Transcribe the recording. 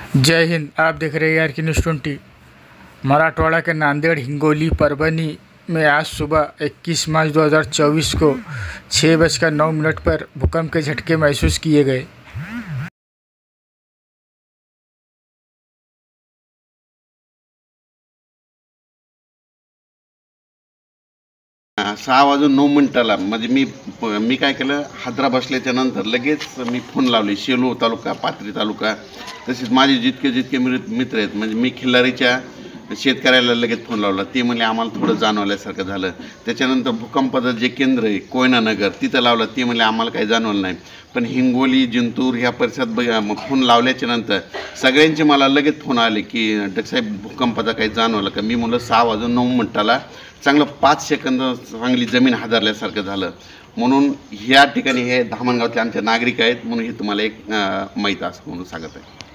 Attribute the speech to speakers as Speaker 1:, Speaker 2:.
Speaker 1: जय हिंद। आप देख रहे हैं ARK न्यूज़ 20। मराठवाड़ा के नांदेड़, हिंगोली, परभनी में आज सुबह 21 मार्च 2024 को 6:09 पर भूकंप के झटके महसूस किए गए।
Speaker 2: सहा वाजून 9 मिनिटाला म्हणजे मी काय केलं, हादरा बसल्याच्या नंतर लगेच मी फोन लावले शेलू तालुका, पाथरी तालुका, तसेच माझे जितके मित्र आहेत, म्हणजे मी खिल्लारीच्या शेतकऱ्याला लगेच फोन लावला. ते म्हणले आम्हाला थोडं जाणवल्यासारखं झालं. त्याच्यानंतर भूकंपाचं जे केंद्र आहे कोयना नगर तिथं लावलं. ते म्हणले आम्हाला काही जाणवलं नाही. पण हिंगोली, जिंतूर ह्या परिसरात फोन लावल्याच्या नंतर सगळ्यांचे मला लगेच फोन आले की डॉक्टरसाहेब भूकंपाचा काही जाणवलं का. मी म्हणलं 6 वाजून 9 मिनिटाला चांगलं 5 सेकंद चांगली जमीन हादरल्यासारखं झालं. म्हणून ह्या ठिकाणी हे धामणगावचे आमचे नागरिक आहेत म्हणून हे तुम्हाला एक माहीत असं म्हणून सांगत आहे.